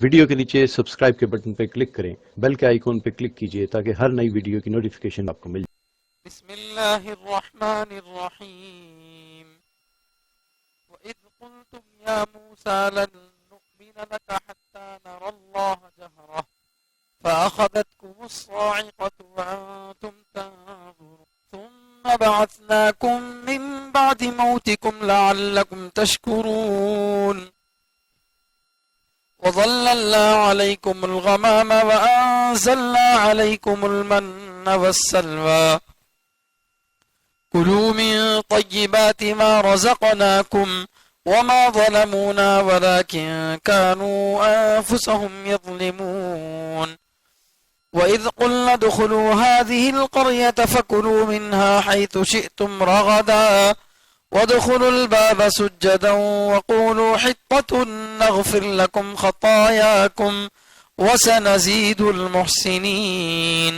Video کے نیچے subscribe کے بٹن پہ کلک کریں، بیل کے آئیکن پہ کلک کیجئے تاکہ ہر نئی ویڈیو کی نوٹیفیکیشن آپ کو مل جائے۔ بسم اللہ الرحمن الرحیم وَإِذْ قُلْتُمْ يَا مُوسَى لَن نُؤْمِنَ لَكَ حَتَّى نَرَى اللَّهَ جَهْرَةً فَأَخَذَتْكُمُ الصَّاعِقَةُ وَأَنْتُمْ تَنظُرُونَ ثُمَّ بَعَثْنَاكُمْ مِنْ بَعْدِ مَوْتِكُمْ لَعَلَّكُمْ تَشْكُرُونَ وَظَلَّلْنَا عَلَيْكُمُ الْغَمَامَ وَأَنزَلْنَا عَلَيْكُمُ الْمَنَّ وَالسَّلْوَىٰ كُلُوا مِن طَيِّبَاتِ مَا رَزَقْنَاكُمْ وَمَا ظَلَمُونَا وَلَكِن كَانُوا أَنفُسَهُمْ يَظْلِمُونَ وَإِذْ قُلْنَا ادْخُلُوا هَٰذِهِ الْقَرْيَةَ فَكُلُوا مِنْهَا حَيْثُ شِئْتُمْ رَغَدًا وَادْخُلُوا الْبَابَ سُجَّدًا وَقُولُوا حِطَّةٌ نَغْفِرْ لَكُمْ خَطَايَاكُمْ وَسَنَزِيدُ الْمُحْسِنِينَ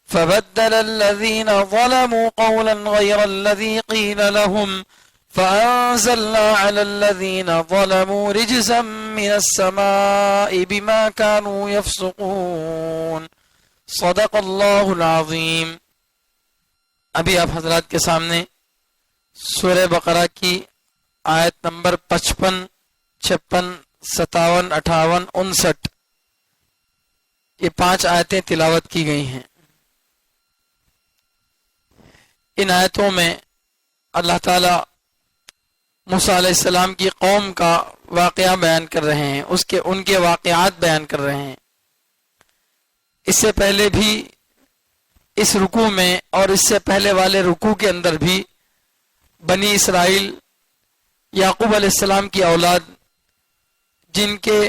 فبدل الذين ظلموا قولا غير الذي قيل لهم فأنزلنا على الذين ظلموا رجزا من السماء بما كانوا يفسقون صدق اللہ العظیم۔ ابھی آپ حضرات کے سامنے سورہ بقرہ کی آیت نمبر 55، 56، 57، 58، 59 یہ 5 آیتیں تلاوت کی گئی ہیں۔ ان آیتوں میں اللہ تعالی موسیٰ علیہ السلام کی قوم کا واقعہ بیان کر رہے ہیں، ان کے واقعات بیان کر رہے ہیں۔ اس سے پہلے بھی اس رکوع میں اور اس سے پہلے والے رکوع کے اندر بھی بنی اسرائیل، یعقوب علیہ السلام کی اولاد، جن کے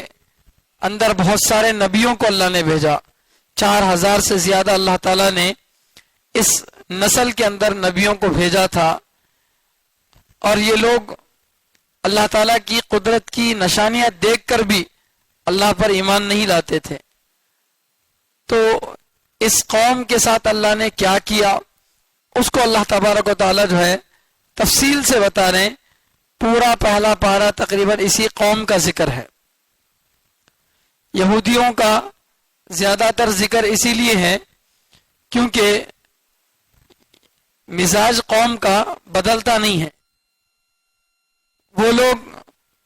اندر بہت سارے نبیوں کو اللہ نے بھیجا، 4000 سے زیادہ اللہ تعالیٰ نے اس نسل کے اندر نبیوں کو بھیجا تھا، اور یہ لوگ اللہ تعالیٰ کی قدرت کی نشانیاں دیکھ کر بھی اللہ پر ایمان نہیں لاتے تھے۔ تو اس قوم کے ساتھ اللہ نے کیا کیا اس کو اللہ تبارک و تعالیٰ جو ہے تفصیل سے بتا رہے ہیں۔ پورا پہلا پارہ تقریباً اسی قوم کا ذکر ہے۔ یہودیوں کا زیادہ تر ذکر اسی لیے ہے کیونکہ مزاج قوم کا بدلتا نہیں ہے۔ وہ لوگ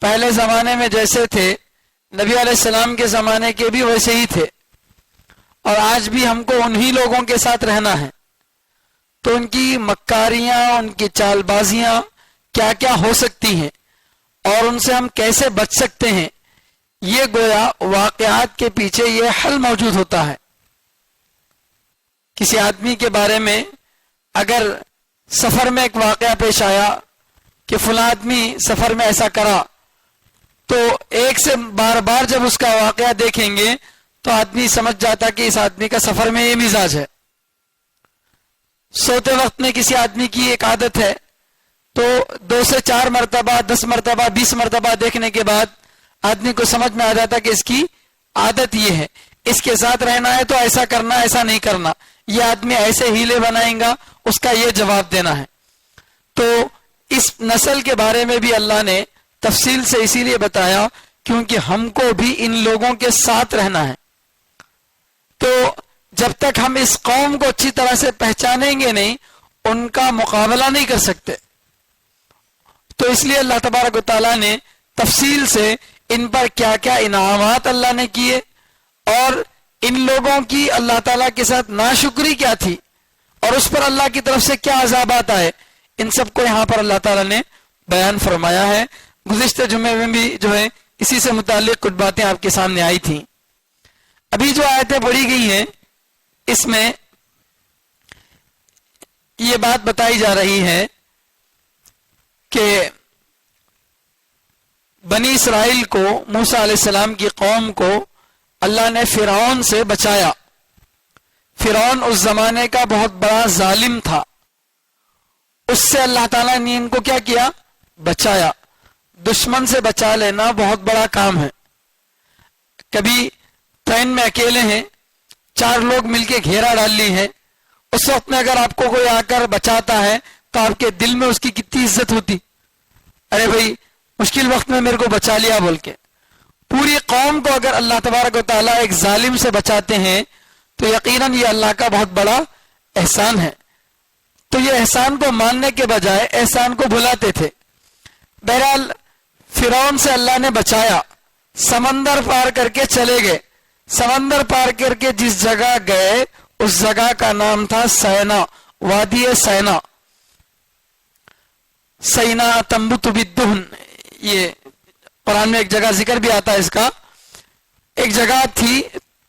پہلے زمانے میں جیسے تھے، نبی علیہ السلام کے زمانے کے بھی ویسے ہی تھے، اور آج بھی ہم کو انہی لوگوں کے ساتھ رہنا ہے۔ تو ان کی مکاریاں، ان کی چال بازیاں کیا کیا ہو سکتی ہیں اور ان سے ہم کیسے بچ سکتے ہیں، یہ گویا واقعات کے پیچھے یہ حل موجود ہوتا ہے۔ کسی آدمی کے بارے میں اگر سفر میں ایک واقعہ پیش آیا کہ فلاں آدمی سفر میں ایسا کرا، تو ایک سے بار بار جب اس کا واقعہ دیکھیں گے تو آدمی سمجھ جاتا کہ اس آدمی کا سفر میں یہ مزاج ہے۔ سوتے وقت میں کسی آدمی کی ایک عادت ہے، تو 2 سے 4 مرتبہ، 10 مرتبہ، 20 مرتبہ دیکھنے کے بعد آدمی کو سمجھ میں آ جاتا کہ اس کی عادت یہ ہے، اس کے ساتھ رہنا ہے تو ایسا کرنا، ایسا نہیں کرنا، یہ آدمی ایسے ہیلے بنائیں گا، اس کا یہ جواب دینا ہے۔ تو اس نسل کے بارے میں بھی اللہ نے تفصیل سے اسی لیے بتایا کیونکہ ہم کو بھی ان لوگوں کے ساتھ رہنا ہے۔ تو جب تک ہم اس قوم کو اچھی طرح سے پہچانیں گے نہیں، ان کا مقابلہ نہیں کر سکتے۔ تو اس لیے اللہ تبارک و تعالیٰ نے تفصیل سے ان پر کیا کیا انعامات اللہ نے کیے اور ان لوگوں کی اللہ تعالیٰ کے ساتھ ناشکری کیا تھی اور اس پر اللہ کی طرف سے کیا عذابات آئے، ان سب کو یہاں پر اللہ تعالیٰ نے بیان فرمایا ہے۔ گزشتہ جمعے میں بھی جو ہے اسی سے متعلق کچھ باتیں آپ کے سامنے آئی تھیں۔ ابھی جو آیتیں پڑھی گئی ہیں اس میں یہ بات بتائی جا رہی ہے کہ بنی اسرائیل کو، موسیٰ علیہ السلام کی قوم کو اللہ نے فرعون سے بچایا۔ فرعون اس زمانے کا بہت بڑا ظالم تھا، اس سے اللہ تعالیٰ نے ان کو کیا کیا؟ بچایا۔ دشمن سے بچا لینا بہت بڑا کام ہے۔ کبھی ٹرین میں اکیلے ہیں، 4 لوگ مل کے گھیرا ڈال لی ہے، اس وقت میں اگر آپ کو کوئی آ کر بچاتا ہے تو آپ کے دل میں اس کی کتنی عزت ہوتی، ارے بھائی مشکل وقت میں میرے کو بچا لیا بول کے۔ پوری قوم کو اگر اللہ تبارک و تعالیٰ ایک ظالم سے بچاتے ہیں تو یقیناً یہ اللہ کا بہت بڑا احسان ہے. تو یہ احسان کو ماننے کے بجائے احسان کو بھلاتے تھے. بہرحال فرعون سے اللہ نے بچایا, سمندر پار کر کے چلے گئے. سمندر پار کر کے جس جگہ گئے اس جگہ کا نام تھا سینا, وادی سینا. سینا تنبت بالدہن, یہ قرآن میں ایک جگہ ذکر بھی آتا ہے اس کا. ایک جگہ تھی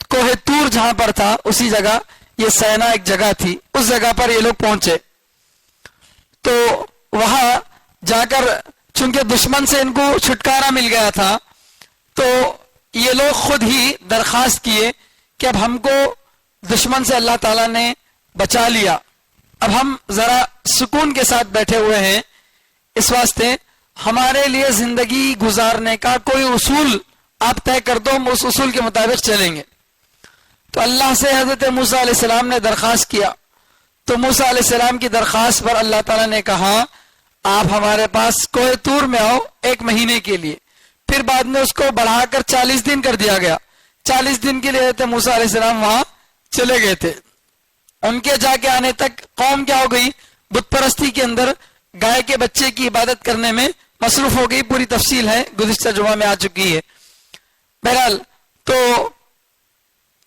کوہ طور جہاں پر تھا, اسی جگہ یہ سینا ایک جگہ تھی. اس جگہ پر یہ لوگ پہنچے تو وہاں جا کر چونکہ دشمن سے ان کو چھٹکارا مل گیا تھا تو یہ لوگ خود ہی درخواست کیے کہ اب ہم کو دشمن سے اللہ تعالیٰ نے بچا لیا, اب ہم ذرا سکون کے ساتھ بیٹھے ہوئے ہیں, اس واسطے ہمارے لیے زندگی گزارنے کا کوئی اصول آپ طے کر دو, ہم اس اصول کے مطابق چلیں گے. تو اللہ سے حضرت موسیٰ علیہ السلام نے درخواست کیا. تو موسیٰ علیہ السلام کی درخواست پر اللہ تعالیٰ نے کہا آپ ہمارے پاس کوہ طور میں آؤ 1 مہینے کے لیے. پھر بعد میں اس کو بڑھا کر 40 دن کر دیا گیا. 40 دن کے لیے حضرت موسیٰ علیہ السلام وہاں چلے گئے تھے. ان کے جا کے آنے تک قوم کیا ہو گئی, بت پرستی کے اندر گائے کے بچے کی عبادت کرنے میں مصروف ہو گئی. پوری تفصیل ہے, گزشتہ جمعہ میں آ چکی ہے. بہرحال تو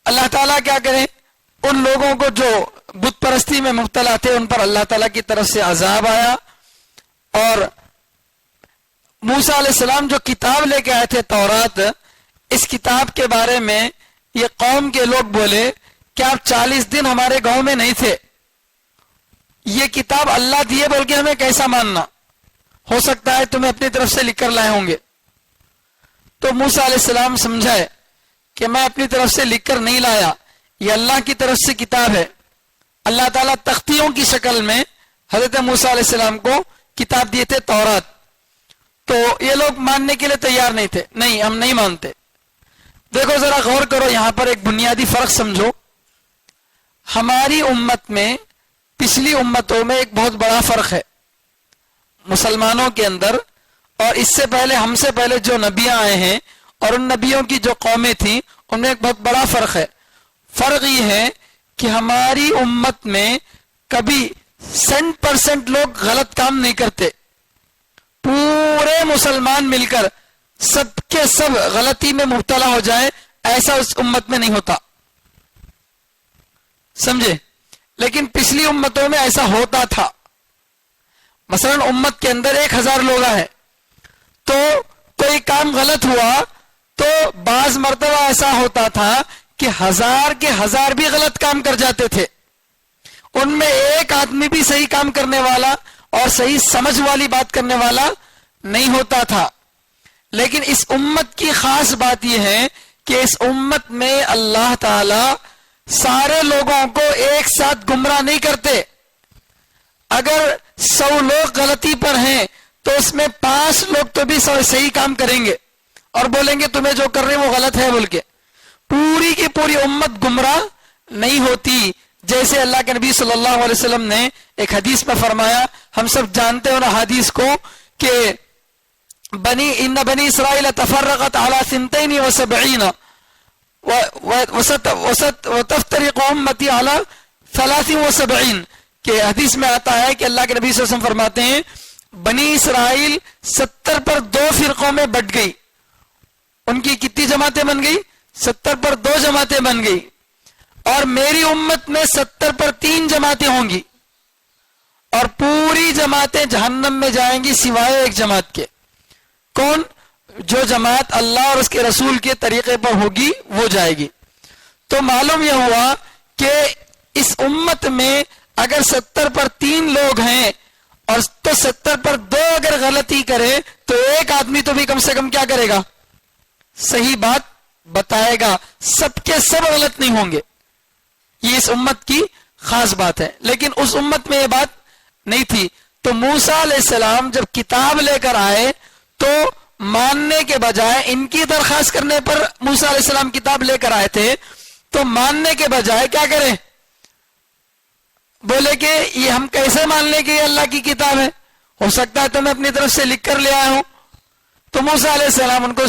اللہ تعالیٰ کیا کرے, ان لوگوں کو جو بت پرستی میں مبتلا تھے ان پر اللہ تعالیٰ کی طرف سے عذاب آیا. اور موسیٰ علیہ السلام جو کتاب لے کے آئے تھے تورات, اس کتاب کے بارے میں یہ قوم کے لوگ بولے کہ آپ 40 دن ہمارے گاؤں میں نہیں تھے, یہ کتاب اللہ دیے بول کے ہمیں کیسا ماننا, ہو سکتا ہے تمہیں اپنی طرف سے لکھ کر لائے ہوں گے. تو موسیٰ علیہ السلام سمجھائے کہ میں اپنی طرف سے لکھ کر نہیں لایا, یہ اللہ کی طرف سے کتاب ہے. اللہ تعالیٰ تختیوں کی شکل میں حضرت موسیٰ علیہ السلام کو کتاب دیے تھے تورات. تو یہ لوگ ماننے کے لیے تیار نہیں تھے, نہیں ہم نہیں مانتے. دیکھو ذرا غور کرو, یہاں پر ایک بنیادی فرق سمجھو. ہماری امت میں پچھلی امتوں میں ایک بہت بڑا فرق ہے مسلمانوں کے اندر, اور اس سے پہلے ہم سے پہلے جو نبیاں آئے ہیں اور ان نبیوں کی جو قومیں تھیں ان میں ایک بہت بڑا فرق ہے. فرق یہ ہے کہ ہماری امت میں کبھی 100% لوگ غلط کام نہیں کرتے. پورے مسلمان مل کر سب کے سب غلطی میں مبتلا ہو جائے, ایسا اس امت میں نہیں ہوتا, سمجھے. لیکن پچھلی امتوں میں ایسا ہوتا تھا. مثلا امت کے اندر 1000 لوگ ہیں تو کوئی کام غلط ہوا تو بعض مرتبہ ایسا ہوتا تھا کہ 1000 کے 1000 بھی غلط کام کر جاتے تھے. ان میں ایک آدمی بھی صحیح کام کرنے والا اور صحیح سمجھ والی بات کرنے والا نہیں ہوتا تھا. لیکن اس امت کی خاص بات یہ ہے کہ اس امت میں اللہ تعالی سارے لوگوں کو ایک ساتھ گمراہ نہیں کرتے. اگر 100 لوگ غلطی پر ہیں تو اس میں 5 لوگ تو بھی صحیح کام کریں گے اور بولیں گے تمہیں جو کر رہے ہیں وہ غلط ہے بول کے. پوری کی پوری امت گمراہ نہیں ہوتی. جیسے اللہ کے نبی صلی اللہ علیہ وسلم نے ایک حدیث میں فرمایا, ہم سب جانتے ہیں حدیث کو, کہ ان بنی اسرائیل تفرقت علی 72 وتفترق امتی علی 73, کہ حدیث میں آتا ہے کہ اللہ کے نبی صلی اللہ علیہ وسلم فرماتے ہیں بنی اسرائیل 70 پر 2 فرقوں میں بٹ گئی. ان کی کتنی جماعتیں بن گئی؟ 70 پر 2 جماعتیں بن گئی. اور میری امت میں 70 پر 3 جماعتیں ہوں گی, اور پوری جماعتیں جہنم میں جائیں گی سوائے ایک جماعت کے. کون؟ جو جماعت اللہ اور اس کے رسول کے طریقے پر ہوگی وہ جائے گی. تو معلوم یہ ہوا کہ اس امت میں اگر 70 پر 3 لوگ ہیں اور تو 70 پر 2 اگر غلطی کرے تو ایک آدمی تو بھی کم سے کم کیا کرے گا؟ صحیح بات بتائے گا. سب کے سب غلط نہیں ہوں گے. یہ اس امت کی خاص بات ہے. لیکن اس امت میں یہ بات نہیں تھی. تو موسیٰ علیہ السلام جب کتاب لے کر آئے تو ماننے کے بجائے, ان کی درخواست کرنے پر موسیٰ علیہ السلام کتاب لے کر آئے تھے, تو ماننے کے بجائے کیا کریں؟ بولے کہ یہ ہم کیسے مان لیں کہ یہ اللہ کی کتاب ہے, ہو سکتا ہے تو میں اپنی طرف سے لکھ کر لے آیا ہوں. تو موسیٰ علیہ السلام ان کو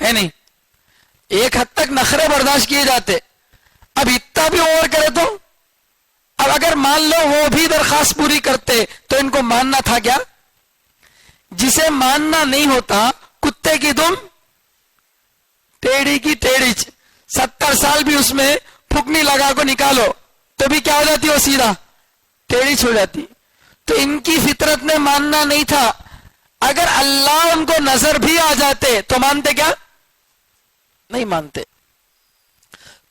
ہے نہیں. ایک حد تک نخرے برداشت کیے جاتے, اب اتنا بھی اوور کرے تو اب اگر مان لو وہ بھی درخواست پوری کرتے تو ان کو ماننا تھا کیا؟ جسے ماننا نہیں ہوتا کتے کی دم ٹیڑھی کی ٹیڑھی 70 سال بھی اس میں پھکنی لگا کو نکالو تو بھی کیا ہو جاتی وہ سیدھا ٹیڑھی چھو جاتی. تو ان کی فطرت میں ماننا نہیں تھا. اگر اللہ ان کو نظر بھی آ جاتے تو مانتے کیا؟ نہیں مانتے.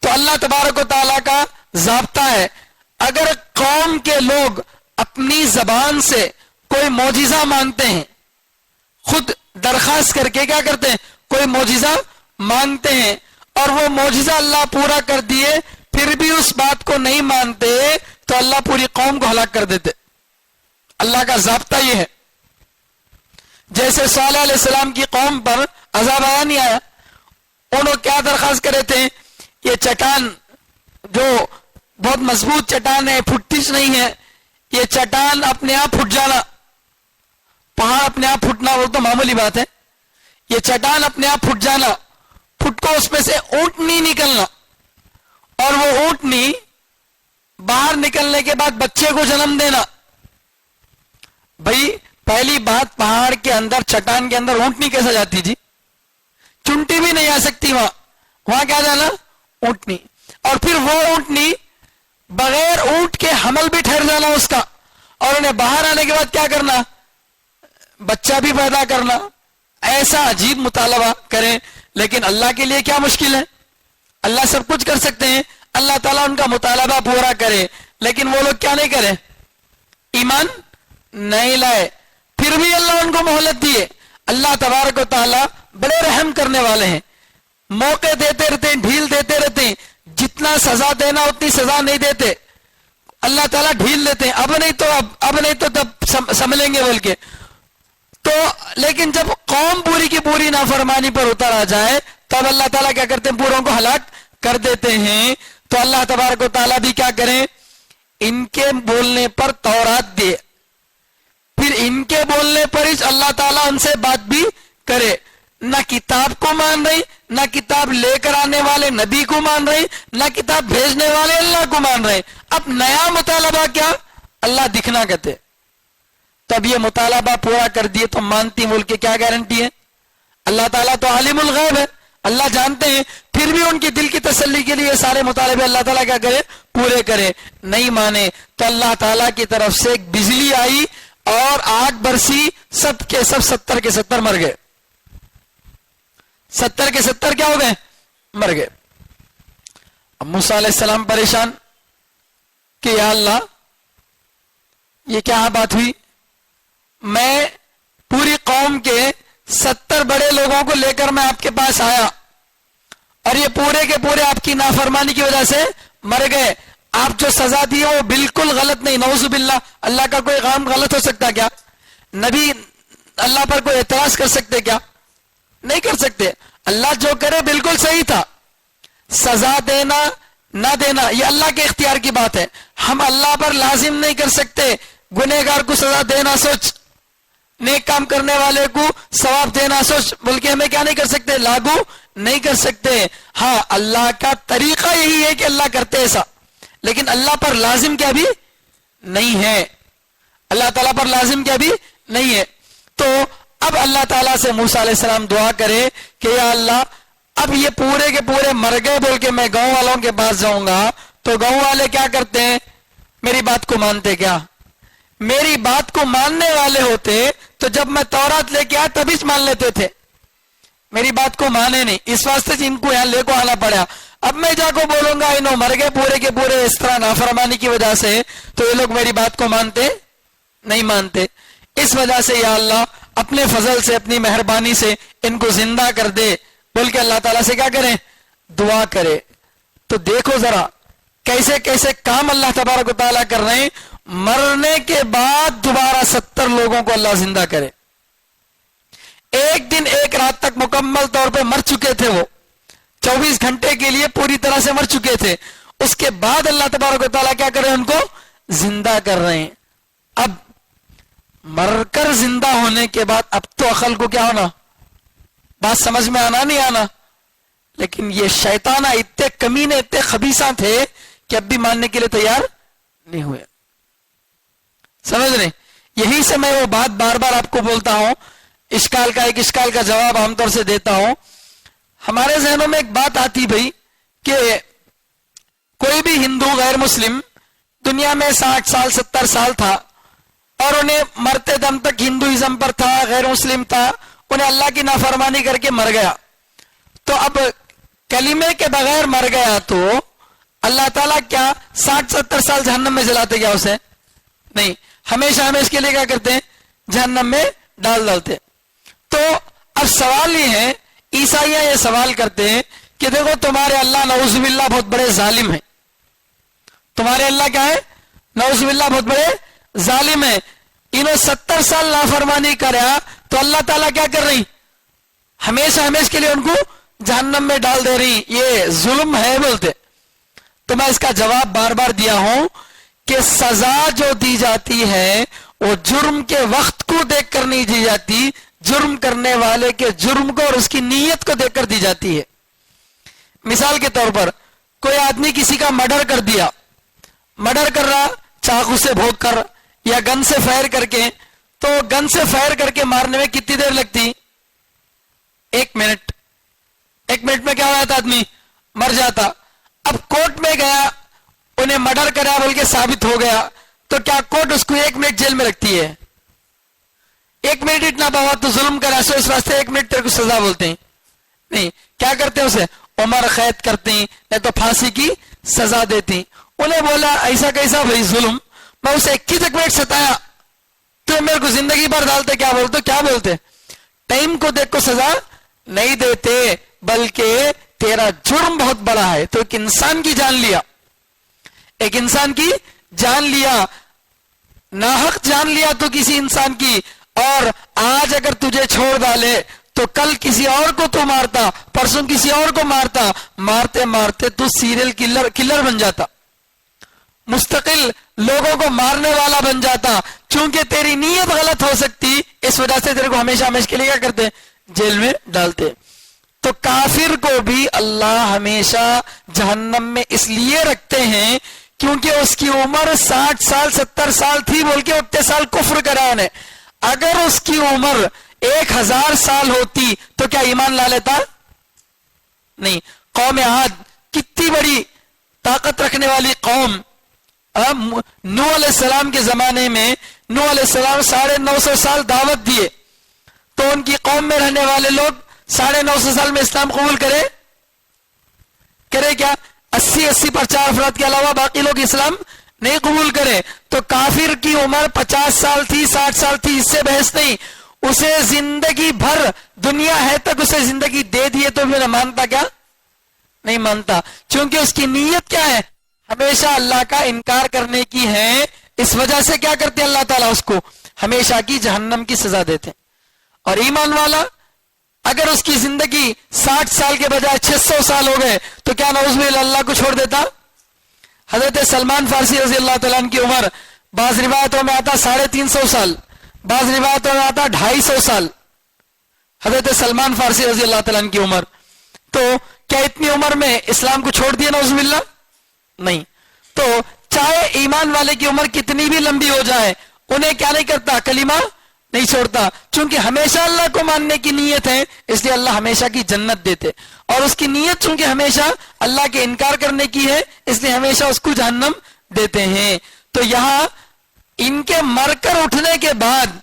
تو اللہ تبارک و تعالیٰ کا ضابطہ ہے, اگر قوم کے لوگ اپنی زبان سے کوئی معجزہ مانتے ہیں, خود درخواست کر کے کیا کرتے ہیں, کوئی معجزہ مانگتے ہیں, اور وہ معجزہ اللہ پورا کر دیے پھر بھی اس بات کو نہیں مانتے تو اللہ پوری قوم کو ہلاک کر دیتے. اللہ کا ضابطہ یہ ہے. جیسے صالح علیہ السلام کی قوم پر عذاب آیا نہیں آیا, انہوں کیا درخواست کرے تھے, یہ چٹان جو بہت مضبوط چٹان ہے, پھٹتیش نہیں ہے, یہ چٹان اپنے آپ پھٹ جانا, پہاڑ اپنے آپ پھٹنا وہ تو معمولی بات ہے, یہ چٹان اپنے آپ پھٹ جانا, پھٹ کو اس میں سے اونٹنی نکلنا, اور وہ اونٹنی باہر نکلنے کے بعد بچے کو جنم دینا. بھائی پہلی بات, پہاڑ کے اندر چٹان کے اندر اونٹنی کیسا جاتی جی؟ چنٹی بھی نہیں آ سکتی وہاں کیا جانا؟ اونٹنی. اور پھر وہ اونٹنی بغیر اونٹ کے حمل بھی ٹھہر جانا اس کا, اور انہیں باہر آنے کے بعد کیا کرنا؟ بچہ بھی پیدا کرنا. ایسا عجیب مطالبہ کریں, لیکن اللہ کے لیے کیا مشکل ہے؟ اللہ سب کچھ کر سکتے ہیں. اللہ تعالیٰ ان کا مطالبہ پورا کرے, لیکن وہ لوگ کیا نہیں کرے؟ ایمان نہیں لائے. پھر بھی اللہ ان کو مہلت دیے. اللہ تبارک و تعالیٰ بڑے رحم کرنے والے ہیں, موقع دیتے رہتے ہیں, ڈھیل دیتے رہتے ہیں. جتنا سزا دینا اتنی سزا نہیں دیتے, اللہ تعالیٰ ڈھیل دیتے ہیں. اب نہیں تو تب سنبھلیں گے بول کے. تو لیکن جب قوم پوری کی پوری نافرمانی پر اتر آ جائے تب اللہ تعالیٰ کیا کرتے ہیں؟ پوروں کو ہلاک کر دیتے ہیں. تو اللہ تبارک و تعالیٰ بھی کیا کریں, ان کے بولنے پر تورات دے, پھر ان کے بولنے پر ہی اللہ تعالیٰ ان سے بات بھی کرے. نہ کتاب کو مان رہی, نہ کتاب لے کر آنے والے نبی کو مان رہی, نہ کتاب بھیجنے والے اللہ کو مان رہے. اب نیا مطالبہ کیا؟ اللہ دکھنا کہتے. تب یہ مطالبہ پورا کر دیے تو مانتی ملک کی کیا گارنٹی ہے؟ اللہ تعالیٰ تو عالم الغیب ہے, اللہ جانتے ہیں. پھر بھی ان کی دل کی تسلی کے لیے سارے مطالبے اللہ تعالیٰ کیا کرے؟ پورے کرے. نہیں مانے تو اللہ تعالیٰ کی طرف سے ایک بجلی آئی اور آگ برسی, سب کے سب 70 کے 70 مر گئے. 70 کے 70 کیا ہو گئے؟ مر گئے. اب موسیٰ علیہ السلام پریشان کہ یا اللہ یہ کیا بات ہوئی, میں پوری قوم کے 70 بڑے لوگوں کو لے کر میں آپ کے پاس آیا اور یہ پورے کے پورے آپ کی نافرمانی کی وجہ سے مر گئے. آپ جو سزا دی ہے وہ بالکل غلط نہیں. نعوذ باللہ, اللہ کا کوئی کام غلط ہو سکتا کیا؟ نبی اللہ پر کوئی اعتراض کر سکتے کیا؟ نہیں کر سکتے. اللہ جو کرے بالکل صحیح تھا. سزا دینا نہ دینا یہ اللہ کے اختیار کی بات ہے. ہم اللہ پر لازم نہیں کر سکتے گنہگار کو سزا دینا سوچ, نیک کام کرنے والے کو ثواب دینا سوچ, بلکہ ہمیں کیا نہیں کر سکتے؟ لاگو نہیں کر سکتے. ہاں اللہ کا طریقہ یہی ہے کہ اللہ کرتے ایسا, لیکن اللہ پر لازم کیا بھی نہیں ہے. اللہ تعالیٰ پر لازم کیا بھی نہیں ہے. تو اب اللہ تعالیٰ سے موسیٰ علیہ السلام دعا کرے کہ یا اللہ اب یہ پورے کے پورے مر گئے بول کے میں گاؤں والوں کے پاس جاؤں گا تو گاؤں والے کیا کرتے ہیں؟ میری بات کو مانتے کیا؟ میری بات کو ماننے والے ہوتے تو جب میں تورات لے کے آیا تبھی مان لیتے تھے. میری بات کو مانے نہیں, اس واسطے سے ان کو یہاں لے کو آنا پڑا. اب میں جا کو بولوں گا انہوں مر گئے پورے کے پورے اس طرح نافرمانی کی وجہ سے, تو یہ لوگ میری بات کو مانتے نہیں مانتے. اس وجہ سے یا اللہ اپنے فضل سے اپنی مہربانی سے ان کو زندہ کر دے بول کے اللہ تعالیٰ سے کیا کریں؟ دعا کرے. تو دیکھو ذرا کیسے کیسے کام اللہ تبارک و تعالیٰ کر رہے ہیں. مرنے کے بعد دوبارہ 70 لوگوں کو اللہ زندہ کرے. ایک دن ایک رات تک مکمل طور پہ مر چکے تھے, وہ 24 گھنٹے کے لیے پوری طرح سے مر چکے تھے. اس کے بعد اللہ تبارک و تعالیٰ کیا کر رہے ہیں؟ ان کو زندہ کر رہے ہیں. اب مر کر زندہ ہونے کے بعد اب تو عقل کو کیا ہونا؟ بات سمجھ میں آنا نہیں آنا؟ لیکن یہ شیطانہ اتنے کمینے اتنے خبیثہ تھے کہ اب بھی ماننے کے لیے تیار نہیں ہوئے. سمجھ رہے؟ یہی سے میں وہ بات بار بار آپ کو بولتا ہوں، اشکال کا جواب عام طور سے دیتا ہوں. ہمارے ذہنوں میں ایک بات آتی بھائی کہ کوئی بھی ہندو غیر مسلم دنیا میں 60 سال 70 سال تھا اور انہیں مرتے دم تک ہندوازم پر تھا، غیر مسلم تھا، انہیں اللہ کی نافرمانی کر کے مر گیا. تو اب کلمے کے بغیر مر گیا تو اللہ تعالیٰ کیا 60-70 سال جہنم میں جلاتے کیا اسے؟ نہیں، ہمیشہ کے لیے کیا کرتے ہیں؟ جہنم میں ڈالتے. تو اب سوال یہ ہے، عیسائیاں یہ سوال کرتے ہیں کہ دیکھو تمہارے اللہ نعوذ باللہ بہت بڑے ظالم ہیں. تمہارے اللہ کیا ہے؟ نعوذ باللہ بہت بڑے ظالم ہیں. انہوں 70 سال نافرمانی کریا تو اللہ تعالیٰ کیا کر رہی؟ ہمیشہ کے لیے ان کو جہنم میں ڈال دے رہی. یہ ظلم ہے بولتے. تو میں اس کا جواب بار بار دیا ہوں کہ سزا جو دی جاتی ہے وہ جرم کے وقت کو دیکھ کر نہیں دی جاتی، جرم کرنے والے کے جرم کو اور اس کی نیت کو دیکھ کر دی جاتی ہے. مثال کے طور پر کوئی آدمی کسی کا مرڈر کر دیا، مرڈر کر رہا چاقو سے بھوک کر یا گن سے فائر کر کے، تو گن سے فائر کر کے مارنے میں کتنی دیر لگتی؟ 1 منٹ. 1 منٹ میں کیا ہو جاتا؟ آدمی مر جاتا. اب کورٹ میں گیا، انہیں مرڈر کرا بول کے ثابت ہو گیا، تو کیا کورٹ اس کو 1 منٹ جیل میں رکھتی ہے؟ 1 منٹ اتنا بہت تو ظلم کرا سو اس واسطے 1 منٹ تیرے کو سزا بولتے ہیں؟ نہیں. کیا کرتے ہیں اسے؟ عمر قید کرتے ہیں یا تو پھانسی کی سزا دیتی. انہیں بولا ایسا کیسا بھائی ظلم، میں اسے 21 منٹ ستایا تو میرے کو زندگی بھر ڈالتے. کیا بولتے؟ ٹائم کو دیکھ کو سزا نہیں دیتے، بلکہ تیرا جرم بہت بڑا ہے. تو ایک انسان کی جان لیا، ایک انسان کی جان لیا، ناحق جان لیا تو کسی انسان کی، اور آج اگر تجھے چھوڑ ڈالے تو کل کسی اور کو تو مارتا، پرسوں کسی اور کو مارتا، مارتے مارتے تو سیریل کلر بن جاتا، مستقل لوگوں کو مارنے والا بن جاتا. چونکہ تیری نیت غلط ہو سکتی، اس وجہ سے تیرے کو ہمیشہ کے لیے کیا کرتے؟ جیل میں ڈالتے. تو کافر کو بھی اللہ ہمیشہ جہنم میں اس لیے رکھتے ہیں کیونکہ اس کی عمر 60 سال 70 سال تھی بول کے اتنے سال کفر کرا انہیں. اگر اس کی عمر 1000 سال ہوتی تو کیا ایمان لا لیتا؟ نہیں. قوم عاد کتنی بڑی طاقت رکھنے والی قوم، نوح علیہ السلام کے زمانے میں نوح علیہ السلام 950 سال دعوت دیے تو ان کی قوم میں رہنے والے لوگ 950 سال میں اسلام قبول کرے کیا؟ 80 پر 4 افراد کے علاوہ باقی لوگ اسلام نہیں قبول کرے. تو کافر کی عمر 50 سال تھی 60 سال تھی، اس سے بحث نہیں. اسے زندگی بھر دنیا ہے تک اسے زندگی دے دیے تو بھی نہ مانتا، کیا نہیں مانتا؟ چونکہ اس کی نیت کیا ہے؟ ہمیشہ اللہ کا انکار کرنے کی ہے. اس وجہ سے کیا کرتے ہیں؟ اللہ تعالیٰ اس کو ہمیشہ کی جہنم کی سزا دیتے. اور ایمان والا اگر اس کی زندگی 60 سال کے بجائے 600 سال ہو گئے تو کیا نعوذ باللہ اللہ کو چھوڑ دیتا؟ حضرت سلمان فارسی رضی اللہ تعالیٰ عنہ کی عمر بعض روایتوں میں آتا 350 سال، بعض روایتوں میں آتا 250 سال. حضرت سلمان فارسی رضی اللہ تعالیٰ عنہ کی عمر. تو کیا اتنی عمر میں اسلام کو چھوڑ دیا نعوذ باللہ؟ نہیں. تو چاہے ایمان والے کی عمر کتنی بھی لمبی ہو جائے انہیں کیا نہیں کرتا؟ کلمہ نہیں چھوڑتا. چونکہ ہمیشہ اللہ کو ماننے کی نیت ہے اس لیے اللہ ہمیشہ کی جنت دیتے، اور اس کی نیت چونکہ ہمیشہ اللہ کے انکار کرنے کی ہے اس لیے ہمیشہ اس کو جہنم دیتے ہیں. تو یہاں ان کے مر کر اٹھنے کے بعد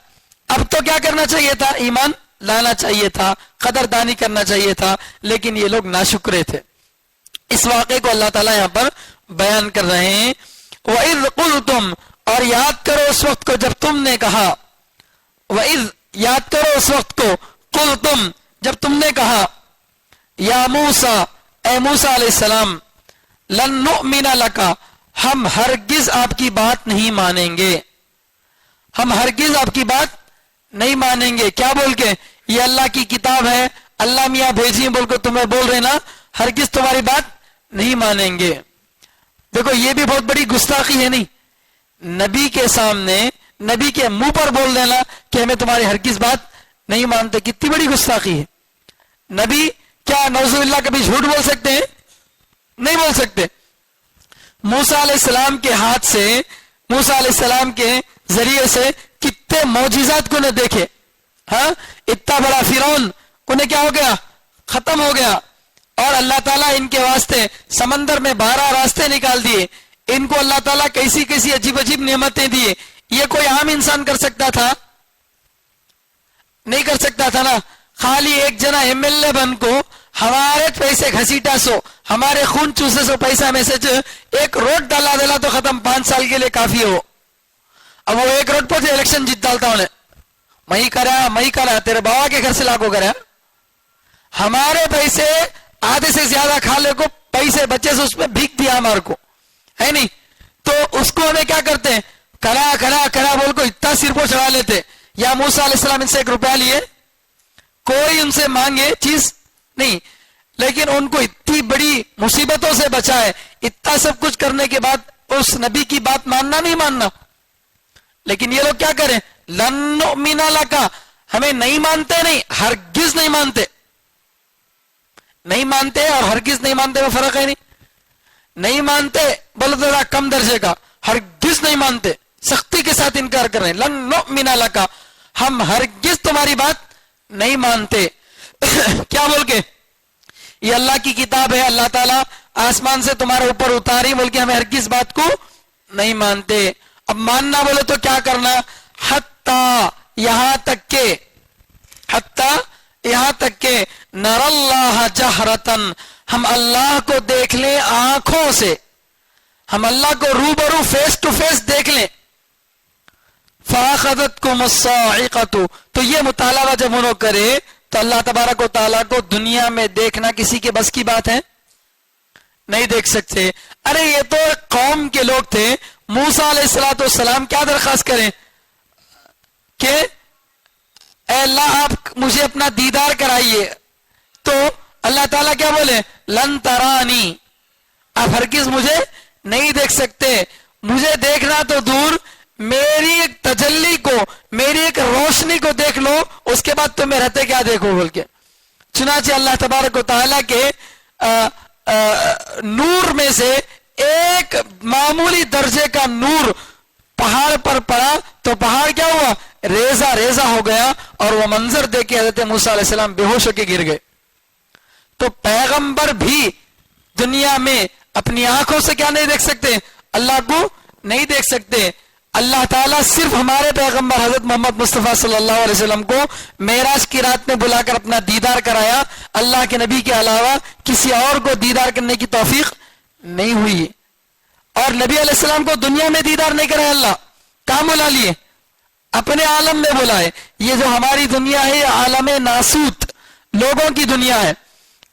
اب تو کیا کرنا چاہیے تھا؟ ایمان لانا چاہیے تھا، قدردانی کرنا چاہیے تھا، لیکن یہ لوگ ناشکرے تھے. اس واقعے کو اللہ تعالیٰ یہاں پر بیان کر رہے ہیں. وَإِذْ قُلْتُمْ، اور یاد کرو اس وقت کو جب تم نے کہا، وَإِذْ یاد کرو اس وقت کو، قُلْتُمْ جب تم نے کہا، یا موسیٰ اے موسیٰ علیہ السلام، لن نؤمن لک، ہم ہرگز آپ کی بات نہیں مانیں گے، ہم ہرگز آپ کی بات نہیں مانیں گے. کیا بول کے؟ یہ اللہ کی کتاب ہے، اللہ میاں بھیجی بول کے تمہیں بول رہے نا، ہرگز تمہاری بات نہیں مانیں گے. دیکھو یہ بھی بہت بڑی گستاخی ہے نہیں؟ نبی کے سامنے نبی کے منہ پر بول دینا کہ ہمیں تمہاری ہرگز بات نہیں مانتے، کتنی بڑی گستاخی ہے. نبی کیا نوزواللہ کبھی جھوٹ بول سکتے ہیں؟ نہیں بول سکتے. موسیٰ علیہ السلام کے ہاتھ سے، موسیٰ علیہ السلام کے ذریعے سے کتنے معجزات کو نے دیکھے. ہاں، اتنا بڑا فرعون انہیں کیا ہو گیا؟ ختم ہو گیا. اور اللہ تعالیٰ ان کے واسطے سمندر میں 12 راستے نکال دیے. ان کو اللہ تعالیٰ کیسی کیسی عجیب عجیب نعمتیں دیے. یہ کوئی عام انسان کر سکتا تھا؟ نہیں کر سکتا تھا نا. خالی ایک جنا MLA بن کو ہمارے پیسے گھسیٹا سو، ہمارے خون چوسے سو پیسہ میں سے ایک روڈ ڈالا دیلا تو ختم، 5 سال کے لیے کافی ہو. اب وہ ایک روڈ پر الیکشن جیت ڈالتا انہیں، میں کرا تیرے بابا کے گھر سے لاگو کرا. ہمارے پیسے آدھے سے زیادہ کھا لے کو پیسے بچے سے اس پہ بھیک دیا ہمارے کو، ہے نہیں؟ تو اس کو ہمیں کیا کرتے ہیں؟ کرا بول کو اتنا سر کو چڑھا لیتے. یا موسیٰ علیہ السلام ان سے 1 روپیہ لیے، کوئی ان سے مانگے چیز نہیں، لیکن ان کو اتنی بڑی مصیبتوں سے بچائے. اتنا سب کچھ کرنے کے بعد اس نبی کی بات ماننا نہیں ماننا. لیکن یہ لوگ کیا کریں؟ لن نؤمن لک، ہمیں نہیں مانتے، نہیں، ہرگز نہیں مانتے. نہیں مانتے اور ہرگز نہیں مانتے میں فرق ہے. نہیں مانتے بولو تو ذرا کم درجے کا، ہرگز نہیں مانتے، سختی کے ساتھ انکار کر رہے ہیں. لن نؤمن لک، ہم ہرگز تمہاری بات نہیں مانتے. کیا بول کے؟ یہ اللہ کی کتاب ہے، اللہ تعالیٰ آسمان سے تمہارے اوپر اتاری، بول کے ہمیں ہرگز بات کو نہیں مانتے. اب ماننا بولے تو کیا کرنا؟ حتی یہاں تک کہ نر اللہ جہرتن، ہم اللہ کو دیکھ لیں آنکھوں سے، ہم اللہ کو روبرو فیس ٹو فیس دیکھ لیں. فَأَخَذَتْكُمُ الصَّاعِقَةُ، تو یہ مطالبہ جب انہوں کرے تو اللہ تبارک و تعالیٰ کو دنیا میں دیکھنا کسی کے بس کی بات ہے؟ نہیں دیکھ سکتے. ارے یہ تو ایک قوم کے لوگ تھے. موسیٰ علیہ السلام کیا درخواست کریں کہ اے اللہ آپ مجھے اپنا دیدار کرائیے، تو اللہ تعالیٰ کیا بولے؟ لن ترانی، آپ ہرگز مجھے نہیں دیکھ سکتے. مجھے دیکھنا تو دور، میری ایک تجلی کو، میری ایک روشنی کو دیکھ لو، اس کے بعد تمہیں رہتے کیا دیکھو بول کے. چنانچہ اللہ تبارک و تعالیٰ کے نور میں سے ایک معمولی درجے کا نور پہاڑ پر پڑا تو پہاڑ کیا ہوا؟ ریزہ ہو گیا. اور وہ منظر دیکھ کے حضرت موسیٰ علیہ السلام بے ہوش ہو کے گر گئے. تو پیغمبر بھی دنیا میں اپنی آنکھوں سے کیا نہیں دیکھ سکتے؟ اللہ کو نہیں دیکھ سکتے. اللہ تعالیٰ صرف ہمارے پیغمبر حضرت محمد مصطفیٰ صلی اللہ علیہ وسلم کو معراج کی رات میں بلا کر اپنا دیدار کرایا. اللہ کے نبی کے علاوہ کسی اور کو دیدار کرنے کی توفیق نہیں ہوئی. اور نبی علیہ السلام کو دنیا میں دیدار نہیں کرایا اللہ. کہاں بلا لیے؟ اپنے عالم میں بلائے. یہ جو ہماری دنیا ہے یہ عالم ناسوت، لوگوں کی دنیا ہے.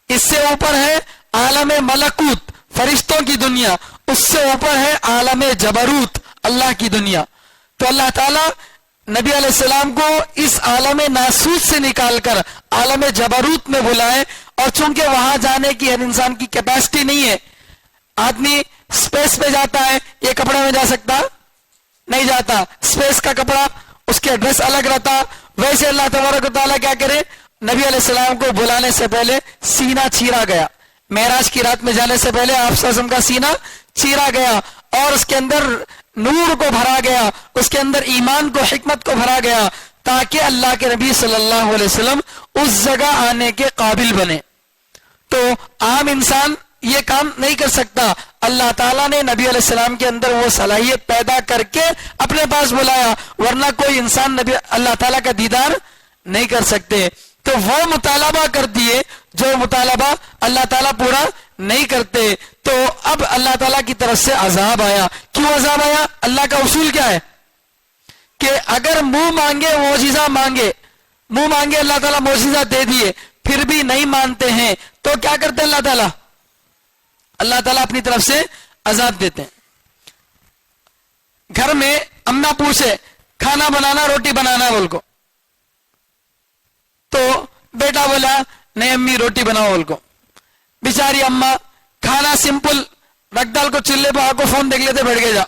اس سے اوپر ہے عالم ملکوت، فرشتوں کی دنیا. اس سے اوپر ہے عالم جبروت، اللہ کی دنیا. تو اللہ تعالیٰ نبی علیہ السلام کو اس عالم ناسوت سے نکال کر عالم جبروت میں بلائے. اور چونکہ وہاں جانے کی ہر انسان کی کیپیسٹی نہیں ہے. آدمی اسپیس پہ جاتا ہے، یہ کپڑے میں جا سکتا نہیں جاتا، اسپیس کا کپڑا اس کے ڈریس الگ رہتا. ویسے اللہ تبارک و تعالیٰ کیا کرے؟ نبی علیہ السلام کو بلانے سے پہلے سینہ چیرا گیا. معراج کی رات میں جانے سے پہلے آپ صلی اللہ علیہ وسلم کا سینہ چیرا گیا اور اس کے اندر نور کو بھرا گیا، اس کے اندر ایمان کو، حکمت کو بھرا گیا، تاکہ اللہ کے نبی صلی اللہ علیہ وسلم اس جگہ آنے کے قابل بنے. تو عام انسان یہ کام نہیں کر سکتا. اللہ تعالیٰ نے نبی علیہ السلام کے اندر وہ صلاحیت پیدا کر کے اپنے پاس بلایا، ورنہ کوئی انسان نبی اللہ تعالیٰ کا دیدار نہیں کر سکتے. تو وہ مطالبہ کر دیے جو مطالبہ اللہ تعالیٰ پورا نہیں کرتے. تو اب اللہ تعالیٰ کی طرف سے عذاب آیا. کیوں عذاب آیا؟ اللہ کا اصول کیا ہے کہ اگر منہ مانگے معجزہ مانگے، منہ مانگے اللہ تعالیٰ معجزہ دے دیے، پھر بھی نہیں مانتے ہیں تو کیا کرتے ہیں اللہ تعالیٰ؟ اللہ تعالیٰ اپنی طرف سے عذاب دیتے ہیں. گھر میں اماں پوچھے کھانا بنانا، روٹی بنانا بول کو، تو بیٹا بولا نہیں امی روٹی بناؤ بول کو. بیچاری اماں کھانا سمپل رکھ ڈال کو چولہے پہ، آپ کو فون دیکھ لیتے بیٹھ گئے جا.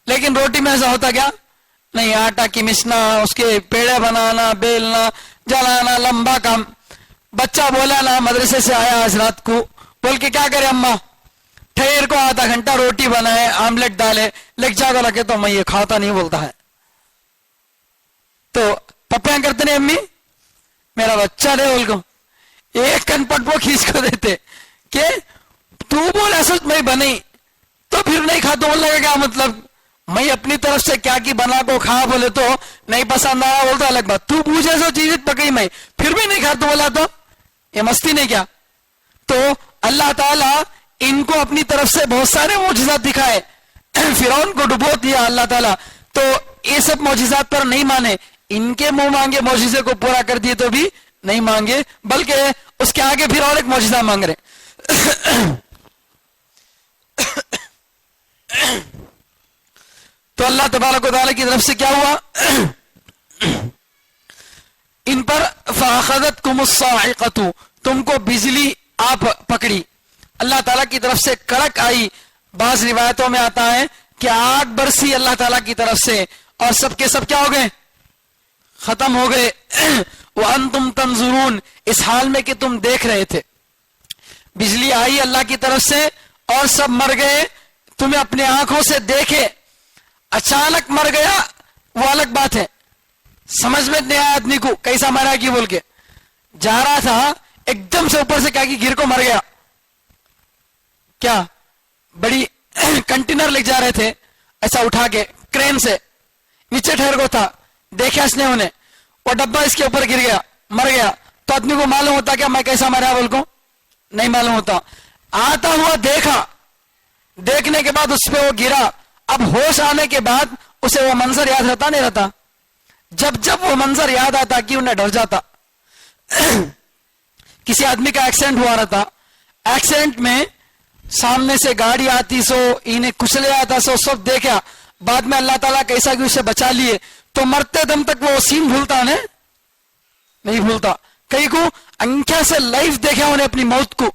لیکن روٹی میں ایسا ہوتا کیا نہیں، آٹا کی مسنا، اس کے پیڑے بنانا، بیلنا، جلانا، لمبا کام. بچہ بولا نا مدرسے سے آیا آج رات کو, بول کے کیا کرے اماں, ٹھہر کو آدھا گھنٹہ روٹی بنائے, آملیٹ ڈالے, لگ جا کر رکھے تو میں یہ کھاتا نہیں بولتا ہے. تو پپا کرتے نہیں, امی میرا بچہ لے بول کو ایک کن پٹ وہ کھینچ کو دیتے کہ تو بول ایسا میں بنی تو پھر نہیں کھا, تو بولنے کا کیا مطلب, میں اپنی طرف سے کیا کی بنا کو کھا, بولے تو نہیں پسند آیا بولتا الگ بات, تو پوچھے سو چیز پکڑی میں پھر بھی نہیں کھا تو بولا تو یہ مستی نہیں کیا. تو اللہ تعالیٰ ان کو اپنی طرف سے بہت سارے معجزات دکھائے, فرعون کو ڈبو دیا اللہ تعالیٰ, تو یہ سب معجزات پر نہیں مانے, ان کے منہ مانگے معجزے کو پورا کر دیے تو بھی نہیں مانگے, بلکہ اس کے آگے پھر اور ایک معجزہ مانگ رہے. تو اللہ تبارک و تعالیٰ کی طرف سے کیا ہوا, ان پر فاخذتکم الصاعقۃ, تم کو بجلی آپ پکڑی. اللہ تعالیٰ کی طرف سے کڑک آئی. بعض روایتوں میں آتا ہے کہ آگ برسی اللہ تعالیٰ کی طرف سے, اور سب کے سب کیا ہو گئے, ختم ہو گئے. وانتم تنظرون, اس حال میں کہ تم دیکھ رہے تھے. بجلی آئی اللہ کی طرف سے اور سب مر گئے, تمہیں اپنے آنکھوں سے دیکھے. اچانک مر گیا وہ الگ بات ہے, سمجھ میں نہیں آیا آدمی کو کیسا مرا کی بول کے, جا رہا تھا ایک دم سے اوپر سے کیا کی گر کو مر گیا. کیا بڑی کنٹینر لے جا رہے تھے, ایسا اٹھا کے کرین سے نیچے ٹھہر کو تھا, دیکھا اس نے انہیں, وہ ڈبا اس کے اوپر گر گیا, مر گیا. تو آدمی کو معلوم ہوتا کہ میں کیسا مرا بول کو, نہیں معلوم ہوتا. آتا ہوا دیکھا, دیکھنے کے بعد اس پہ وہ گرا. اب ہوش آنے کے بعد اسے وہ منظر یاد رہتا نہیں رہتا, جب جب وہ منظر یاد آتا کہ انہیں ڈر جاتا. کسی آدمی کا ایکسیڈنٹ ہوا رہتا, ایکسیڈنٹ میں سامنے سے گاڑی آتی سو انہیں کچلے آتا سو سب دیکھا, بعد میں اللہ تعالیٰ کیسا کہ اسے بچا لیے, تو مرتے دم تک وہ سین بھولتا نہیں بھولتا. کئی کو انکھیا سے لائف دیکھا انہیں اپنی موت کو,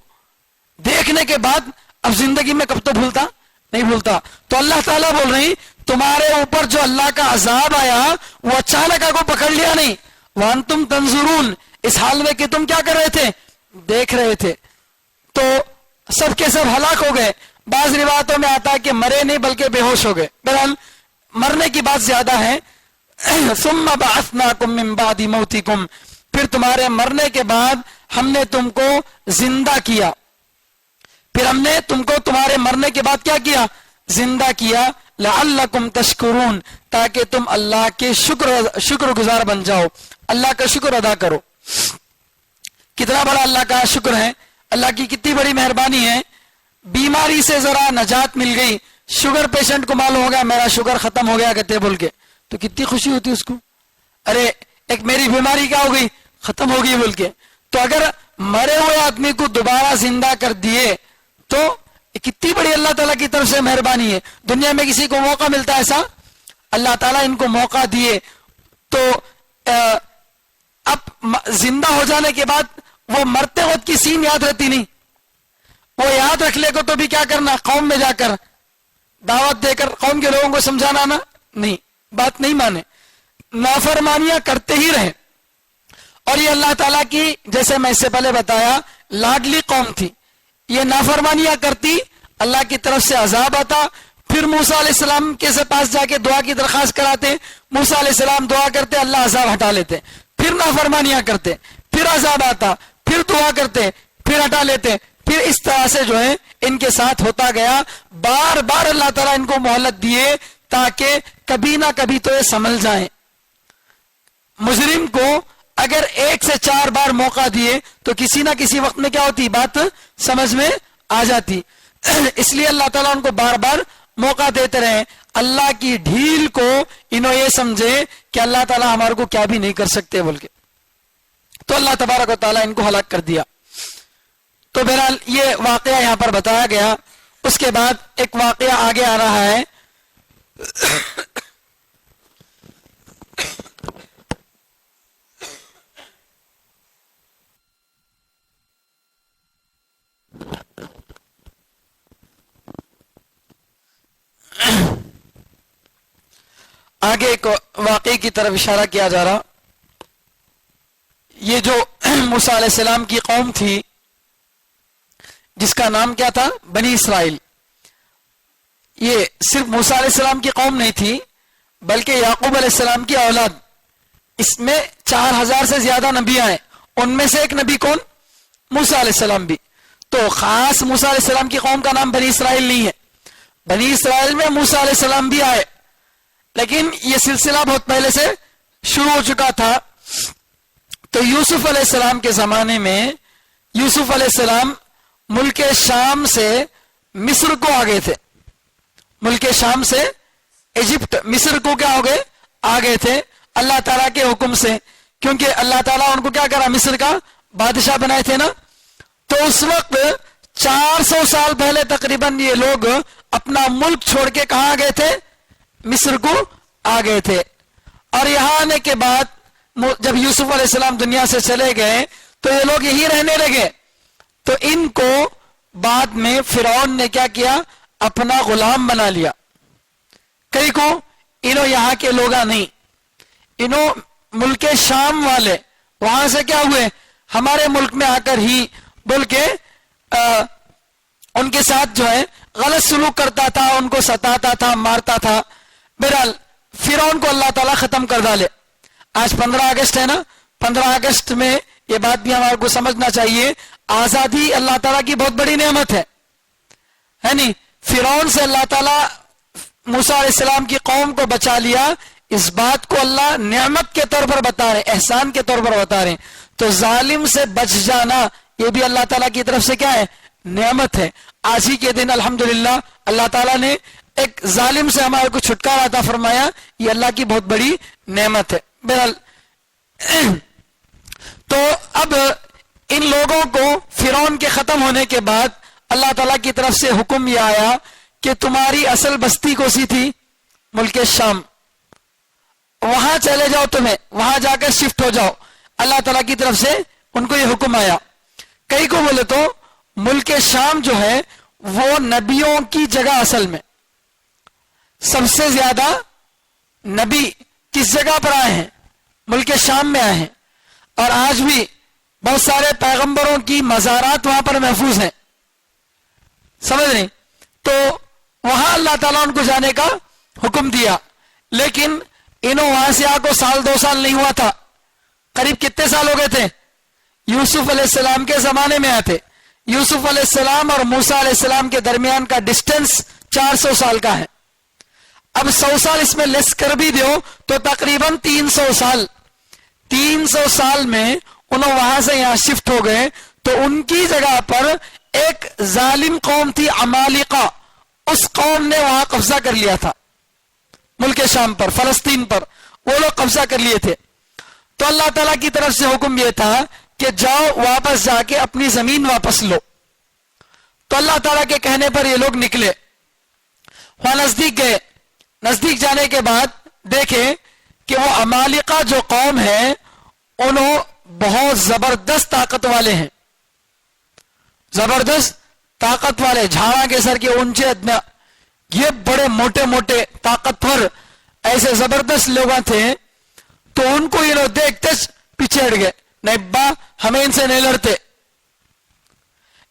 دیکھنے کے بعد اب زندگی میں کب تو بھولتا نہیں بھولتا. تو اللہ تعالیٰ بول رہی تمہارے اوپر جو اللہ کا عذاب آیا وہ اچانک آپ کو پکڑ لیا نہیں, وانتم تنظرون, اس حال میں کہ تم کیا کر رہے تھے, دیکھ رہے تھے. تو سب کے سب ہلاک ہو گئے. بعض روایتوں میں آتا ہے کہ مرے نہیں بلکہ بے ہوش ہو گئے. بہرحال مرنے کی بات زیادہ ہے. ثم بعثناکم من بعد موتکم, پھر تمہارے مرنے کے بعد ہم نے تم کو زندہ کیا. پھر ہم نے تم کو تمہارے مرنے کے بعد کیا کیا, زندہ کیا. لعلکم تشکرون, تاکہ تم اللہ کے شکر گزار بن جاؤ, اللہ کا شکر ادا کرو. کتنا بڑا اللہ کا شکر ہے, اللہ کی کتنی بڑی مہربانی ہے. بیماری سے ذرا نجات مل گئی, شوگر پیشنٹ کو معلوم ہو گیا میرا شوگر ختم ہو گیا کہتے بول کے, تو کتنی خوشی ہوتی اس کو, ارے ایک میری بیماری کیا ہو گئی, ختم ہو گئی بول کے. تو اگر مرے ہوئے آدمی کو دوبارہ زندہ کر دیے تو کتنی بڑی اللہ تعالیٰ کی طرف سے مہربانی ہے. دنیا میں کسی کو موقع ملتا ہے ایسا, اللہ تعالیٰ ان کو موقع دیے. تو اب زندہ ہو جانے کے بعد وہ مرتے وقت کی سین یاد رہتی نہیں, وہ یاد رکھ لے کو تو بھی کیا کرنا, قوم میں جا کر دعوت دے کر قوم کے لوگوں کو سمجھانا نا, نہیں, بات نہیں مانے, نافرمانیاں کرتے ہی رہے. اور یہ اللہ تعالیٰ کی, جیسے میں اس سے پہلے بتایا, لاڈلی قوم تھی. یہ نافرمانیاں کرتی, اللہ کی طرف سے عذاب آتا, پھر موسیٰ علیہ السلام کے سے پاس جا کے دعا کی درخواست کراتے, موسیٰ علیہ السلام دعا کرتے, اللہ عذاب ہٹا لیتے. پھر نافرمانیاں کرتے, پھر عذاب آتا, پھر دعا کرتے, پھر ہٹا لیتے. پھر اس طرح سے جو ہے ان کے ساتھ ہوتا گیا. بار بار اللہ تعالیٰ ان کو مہلت دیے تاکہ کبھی نہ کبھی تو یہ سنبھل جائیں. مجرم کو اگر 1 سے 4 بار موقع دیے تو کسی نہ کسی وقت میں کیا ہوتی, بات سمجھ میں آ جاتی. اس لیے اللہ تعالیٰ ان کو بار بار موقع دیتے رہے. اللہ کی ڈھیل کو انہوں یہ سمجھے کہ اللہ تعالیٰ ہمارے کو کیا بھی نہیں کر سکتے بول کے, تو اللہ تبارک و تعالیٰ ان کو ہلاک کر دیا. تو بہرحال یہ واقعہ یہاں پر بتایا گیا. اس کے بعد ایک واقعہ آگے آ رہا ہے. آگے ایک واقعے کی طرف اشارہ کیا جا رہا. یہ جو موسیٰ علیہ السلام کی قوم تھی جس کا نام کیا تھا؟ بنی اسرائیل. یہ صرف موسیٰ علیہ السلام کی قوم نہیں تھی بلکہ یعقوب علیہ السلام کی اولاد. اس میں 4000 سے زیادہ نبی آئے. ان میں سے ایک نبی کون؟ موسیٰ علیہ السلام بھی. تو خاص موسیٰ علیہ السلام کی قوم کا نام بنی اسرائیل نہیں ہے. بنی اسرائیل میں موسیٰ علیہ السلام بھی آئے لیکن یہ سلسلہ بہت پہلے سے شروع ہو چکا تھا. تو یوسف علیہ السلام کے زمانے میں یوسف علیہ السلام ملک شام سے مصر کو آگے تھے. ملک شام سے ایجپٹ مصر کو کیا ہو گئے؟ آگے تھے اللہ تعالیٰ کے حکم سے, کیونکہ اللہ تعالیٰ ان کو کیا کرا؟ مصر کا بادشاہ بنائے تھے نا. تو اس وقت 400 سال پہلے تقریباً یہ لوگ اپنا ملک چھوڑ کے کہاں آ گئے تھے؟ مصر کو آ گئے تھے. اور یہاں آنے کے بعد جب یوسف علیہ السلام دنیا سے چلے گئے تو یہ لوگ یہی رہنے لگے. تو ان کو بعد میں فرعون نے کیا کیا؟ اپنا غلام بنا لیا. کئی کو انہوں یہاں کے لوگا نہیں, انہوں ملک شام والے وہاں سے کیا ہوئے؟ ہمارے ملک میں آ کر ہی بول کے ان کے ساتھ جو ہے غلط سلوک کرتا تھا, ان کو ستاتا تھا, مارتا تھا. بہرحال فرعون کو اللہ تعالیٰ ختم کر ڈالے. آج 15 اگست ہے نا, 15 اگست میں یہ بات بھی ہمارے کو سمجھنا چاہیے, آزادی اللہ تعالیٰ کی بہت بڑی نعمت ہے نہیں. فرعون سے اللہ تعالیٰ موسیٰ علیہ السلام کی قوم کو بچا لیا. اس بات کو اللہ نعمت کے طور پر بتا رہے, احسان کے طور پر بتا رہے. تو ظالم سے بچ جانا یہ بھی اللہ تعالیٰ کی طرف سے کیا ہے؟ نعمت ہے. آج ہی کے دن الحمدللہ اللہ تعالیٰ نے ایک ظالم سے ہمارے کو چھٹکارا عطا فرمایا, یہ اللہ کی بہت بڑی نعمت ہے. بہرحال تو اب ان لوگوں کو فرعون کے ختم ہونے کے بعد اللہ تعالیٰ کی طرف سے حکم یہ آیا کہ تمہاری اصل بستی کو سی تھی ملک شام, وہاں چلے جاؤ, تمہیں وہاں جا کر شفٹ ہو جاؤ. اللہ تعالیٰ کی طرف سے ان کو یہ حکم آیا. کئی کو بولے تو ملک شام جو ہے وہ نبیوں کی جگہ, اصل میں سب سے زیادہ نبی کس جگہ پر آئے ہیں؟ ملک شام میں آئے ہیں. اور آج بھی بہت سارے پیغمبروں کی مزارات وہاں پر محفوظ ہیں, سمجھ نہیں؟ تو وہاں اللہ تعالیٰ ان کو جانے کا حکم دیا. لیکن انہوں وہاں سے آ کو 1-2 سال نہیں ہوا تھا, قریب کتنے سال ہو گئے تھے؟ یوسف علیہ السلام کے زمانے میں آئے تھے. یوسف علیہ السلام اور موسیٰ علیہ السلام کے درمیان کا ڈسٹنس 400 سال کا ہے. اب 100 سال اس میں لیس کر بھی دیو تو تقریباً 300 سال. 300 سال میں انہوں وہاں سے یہاں شفٹ ہو گئے. تو ان کی جگہ پر ایک ظالم قوم تھی عمالقہ, اس قوم نے وہاں قبضہ کر لیا تھا ملک شام پر, فلسطین پر وہ لوگ قبضہ کر لیے تھے. تو اللہ تعالیٰ کی طرف سے حکم یہ تھا کہ جاؤ واپس جا کے اپنی زمین واپس لو. تو اللہ تعالیٰ کے کہنے پر یہ لوگ نکلے, وہاں نزدیک گئے. نزدیک جانے کے بعد دیکھے کہ وہ عمالقہ جو قوم ہے انہوں بہت زبردست طاقت والے ہیں, زبردست طاقت والے, جھاڑا کے سر کے اونچے ادنا, یہ بڑے موٹے موٹے طاقتور ایسے زبردست لوگ تھے. تو ان کو یہ لوگ دیکھتے پیچھے ہٹ گئے, نہیں با ہمیں ان سے نہیں لڑتے.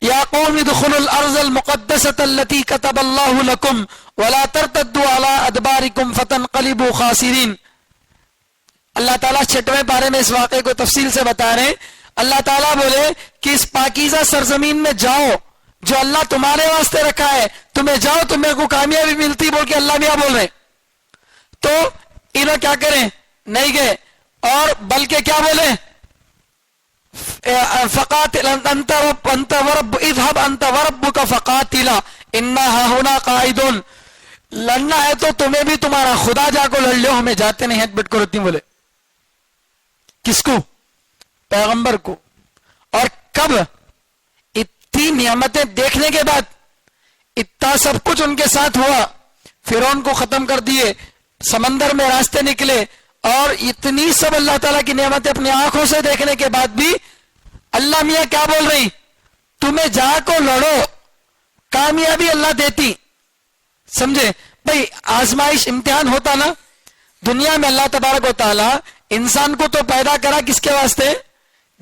یا قوم ادخلوا الارض المقدسة التي كتب الله لكم ولا ترتدوا على ادباركم فتنقلبوا خاسرين. اللہ تعالیٰ 6ویں پارے میں اس واقعے کو تفصیل سے بتا رہے ہیں. اللہ تعالیٰ بولے کہ اس پاکیزہ سرزمین میں جاؤ جو اللہ تمہارے واسطے رکھا ہے, تمہیں جاؤ تمہیں کو کامیابی ملتی بول کے اللہ بھی بول رہے. تو انہوں کیا کریں؟ نہیں گئے, اور بلکہ کیا بولے؟ فقاتل انت ورب اذهب انت وربك فقاتلا انا هنا قاعدون. لڑنا ہے تو تمہیں بھی تمہارا خدا جا کو لڑ لو, ہمیں جاتے نہیں ہٹ بٹ کو رہتی. بولے کس کو؟ پیغمبر کو. اور کب؟ اتنی نعمتیں دیکھنے کے بعد, اتنا سب کچھ ان کے ساتھ ہوا, فرعون کو ختم کر دیے, سمندر میں راستے نکلے, اور اتنی سب اللہ تعالیٰ کی نعمتیں اپنی آنکھوں سے دیکھنے کے بعد بھی اللہ میاں کیا بول رہی؟ تمہیں جا کو لڑو, کامیابی اللہ دیتی. سمجھے بھائی؟ آزمائش امتحان ہوتا نا دنیا میں. اللہ تبارک و تعالیٰ انسان کو تو پیدا کرا کس کے واسطے؟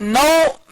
9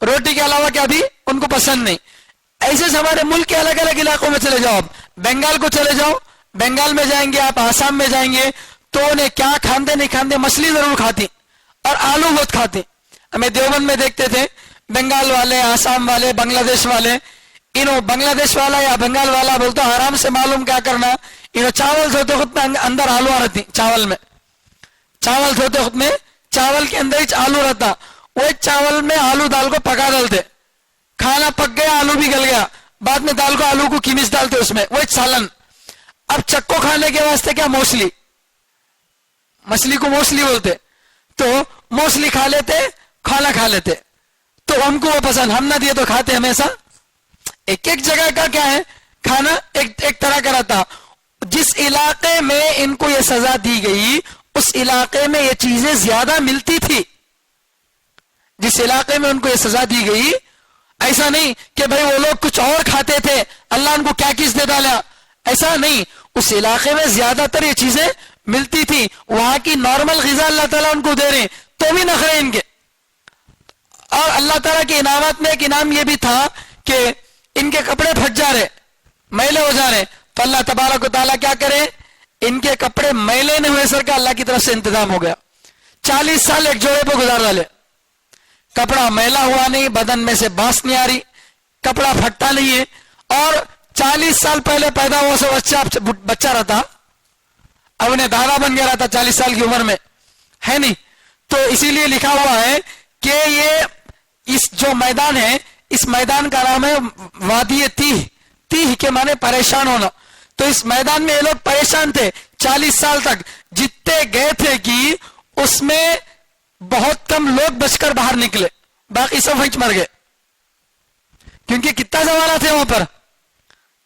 روٹی کے علاوہ کیا بھی ان کو پسند نہیں. ایسے ہمارے ملک کے الگ الگ علاقوں میں چلے جاؤ, آپ بنگال کو چلے جاؤ, بنگال میں جائیں گے آپ, آسام میں جائیں گے تو انہیں کیا کھاندے نہیں کھاندے, مچھلی ضرور کھاتی اور آلو بہت کھاتی. ہمیں دیوبند میں دیکھتے تھے بنگال والے, آسام والے, بنگلہ دیش والے, انہوں بنگلہ دیش والا یا بنگال والا بولتا آرام سے معلوم کیا کرنا, انہوں چاول دھوتے خود میں اندر آلو رہتی, چاول میں چاول دھوتے خود میں چاول کے اندر ہی آلو رہتا, وہ چاول میں آلو دال کو پکا ڈالتے, کھانا پک گیا آلو بھی گل گیا, بعد میں دال کو آلو کو کیمچ ڈالتے اس میں, وہ سالن. اب چکو کھانے کے واسطے کیا موسلی, مچھلی کو موسلی بولتے, تو موسلی کھا لیتے, کھانا کھا لیتے, تو ہم کو وہ پسند, ہم نہ دیے تو کھاتے ہمیشہ. ایک ایک جگہ کا کیا ہے کھانا ایک طرح کا رہتا. جس علاقے میں ان کو یہ سزا دی گئی اس علاقے میں یہ چیزیں زیادہ ملتی تھی. جس علاقے میں ان کو یہ سزا دی گئی, ایسا نہیں کہ بھئی وہ لوگ کچھ اور کھاتے تھے اللہ ان کو کیا کس دے ڈالا, ایسا نہیں. اس علاقے میں زیادہ تر یہ چیزیں ملتی تھی, وہاں کی نارمل غذا اللہ تعالیٰ ان کو دے رہے تو بھی نخرے ان کے. اور اللہ تعالیٰ کے انعامات میں ایک انعام یہ بھی تھا کہ ان کے کپڑے پھٹ جا رہے, میلے ہو جا رہے, تو اللہ تبارک و تعالیٰ کیا کرے, ان کے کپڑے میلے نہیں ہوئے سر کا اللہ کی طرف سے انتظام ہو گیا. 40 سال ایک جوڑے پہ گزار ڈالے, کپڑا میلا ہوا نہیں, بدن میں سے بانس نہیں آ رہی, کپڑا پھٹتا نہیں ہے, اور 40 سال پہلے پیدا ہوا سو بچہ رہتا, اب انہیں دادا بن گیا رہتا 40 سال کی عمر میں, ہے نہیں. تو اسی لیے لکھا ہوا ہے کہ یہ اس جو میدان ہے, اس میدان کا نام ہے وادی تیہ, تیہ کے معنی پریشان ہونا. تو اس میدان میں یہ لوگ پریشان تھے 40 سال تک, جتنے گئے تھے کہ اس میں بہت کم لوگ بچ کر باہر نکلے, باقی سب وہیں مر گئے. کیونکہ کتنا زمانہ تھے وہاں پر,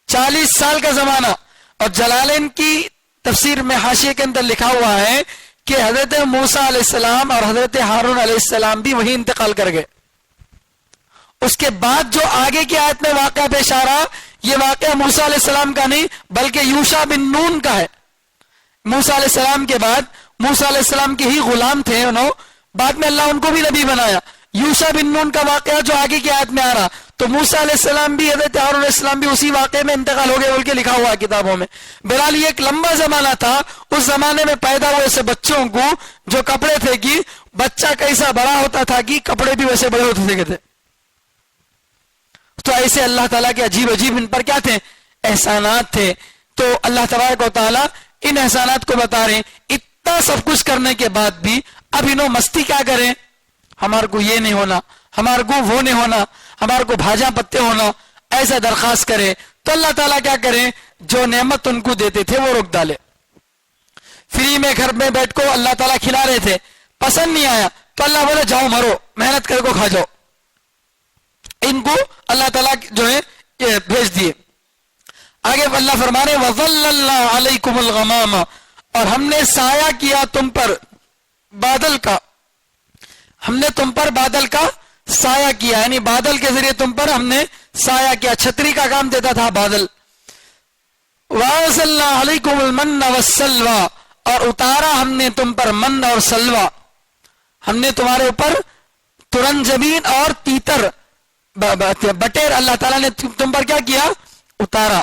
40 سال کا زمانہ. اور جلالین کی تفسیر میں حاشیے کے اندر لکھا ہوا ہے کہ حضرت موسیٰ علیہ السلام اور حضرت ہارون علیہ السلام بھی وہیں انتقال کر گئے. اس کے بعد جو آگے کی آیت میں واقعہ پیش آ رہا, یہ واقعہ موسیٰ علیہ السلام کا نہیں بلکہ یوشع بن نون کا ہے. موسیٰ علیہ السلام کے بعد, موسیٰ علیہ السلام کے ہی غلام تھے انہوں, بعد میں اللہ ان کو بھی نبی بنایا. یوشع بن نون کا واقعہ جو آگے کی آیت میں آ رہا, تو موسیٰ علیہ السلام بھی حضرت ہارون علیہ السلام بھی اسی واقعے میں انتقال ہو گئے بول کے لکھا ہوا ہے کتابوں میں. بہرحال یہ ایک لمبا زمانہ تھا, اس زمانے میں پیدا ہوئے ایسے بچوں کو جو کپڑے تھے کہ بچہ کیسا بڑا ہوتا تھا کہ کپڑے بھی ویسے بڑے ہوتے تھے. تو ایسے اللہ تعالیٰ کے عجیب عجیب ان پر کیا تھے, احسانات تھے. تو اللہ تبارک و تعالیٰ ان احسانات کو بتا رہے ہیں. اتنا سب کچھ کرنے کے بعد بھی اب انہوں مستی کیا کریں, ہمارے کو یہ نہیں ہونا, ہمارے کو وہ نہیں ہونا, ہمارے کو بھاجا پتے ہونا, ایسا درخواست کرے تو اللہ تعالیٰ کیا کریں, جو نعمت ان کو دیتے تھے وہ روک ڈالے. فری میں گھر میں بیٹھ کو اللہ تعالیٰ کھلا رہے تھے, پسند نہیں آیا تو اللہ بولے جاؤ مرو, محنت کر کو کھا جاؤ. ان کو اللہ تعالیٰ جو ہے یہ بھیج دیے. آگے اللہ فرمانے وَظَلَّلْنَا عَلَيْكُمُ الْغَمَامَ, اور ہم نے سایہ کیا تم پر بادل کا, ہم نے تم پر بادل کا سایہ کیا, یعنی بادل کے ذریعے تم پر ہم نے سایہ کیا, چھتری کا کام دیتا تھا بادل. وَأَنزَلْنَا عَلَيْكُمُ الْمَنَّ وَالسَّلْوَىٰ, اور اتارا ہم نے تم پر من اور سلوہ, ہم نے تمہارے اوپر ترنجبین اور تیتر بٹیر اللہ تعالیٰ نے تم پر کیا کیا, اتارا.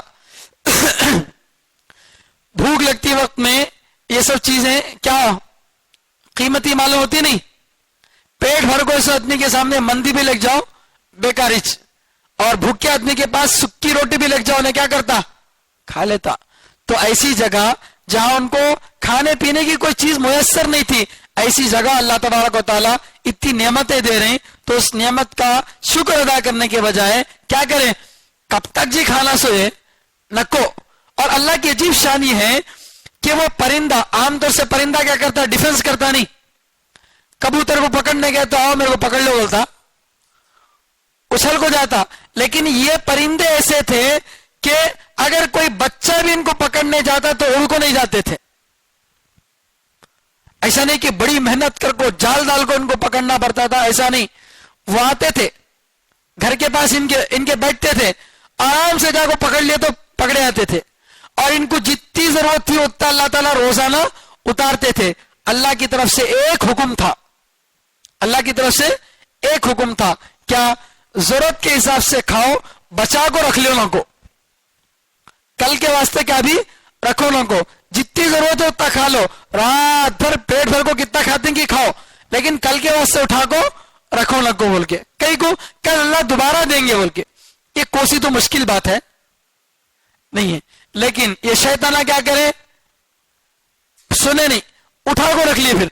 بھوک لگتی وقت میں یہ سب چیزیں کیا قیمتی معلوم ہوتی نہیں, پیٹ بھر کو اس آدمی کے سامنے مندی بھی لگ جاؤ بیکارچ, اور بھوکے آدمی کے پاس سکی روٹی بھی لگ جاؤ انہیں کیا کرتا, کھا لیتا. تو ایسی جگہ جہاں ان کو کھانے پینے کی کوئی چیز میسر نہیں تھی, ایسی جگہ اللہ تبارک و تعالیٰ اتنی نعمتیں دے رہے ہیں, تو اس نعمت کا شکر ادا کرنے کے بجائے کیا کریں, کب تک جی کھانا سوئے نکو. اور اللہ کی عجیب شان یہ ہے کہ وہ پرندہ, عام طور سے پرندہ کیا کرتا, ڈیفنس کرتا نہیں. کبوتر کو پکڑنے گیا تو آؤ میرے کو پکڑ لو بولتا, اچھل کو جاتا. لیکن یہ پرندے ایسے تھے کہ اگر کوئی بچہ بھی ان کو پکڑنے جاتا تو ان کو نہیں جاتے تھے. ایسا نہیں کہ بڑی محنت کر کو جال ڈال کو ان کو پکڑنا پڑتا تھا, ایسا نہیں. وہ آتے تھے گھر کے پاس ان کے بیٹھتے تھے, آرام سے جا کو پکڑ لیے تو پکڑے آتے تھے. اور ان کو جتنی ضرورت تھی اتنا اللہ تعالیٰ روزانہ اتارتے تھے. اللہ کی طرف سے ایک حکم تھا, اللہ کی طرف سے ایک حکم تھا کیا ضرورت کے حساب سے کھاؤ, بچا کو رکھ لو نہ کو, کل کے واسطے کیا بھی رکھو نہ کو, جتنی ضرورت ہے اتنا کھا لو, رات بھر پیٹ بھر کو کتنا کھاتے ہیں کہ کھاؤ, لیکن کل کے واسطے اٹھا کو رکھو نہ کو بول کے, کئی کو کل اللہ دوبارہ دیں گے بول کے. یہ کوسی تو مشکل بات ہے نہیں ہے, لیکن یہ شیطانہ کیا کرے, سنے نہیں, اٹھا کو رکھ لیے, پھر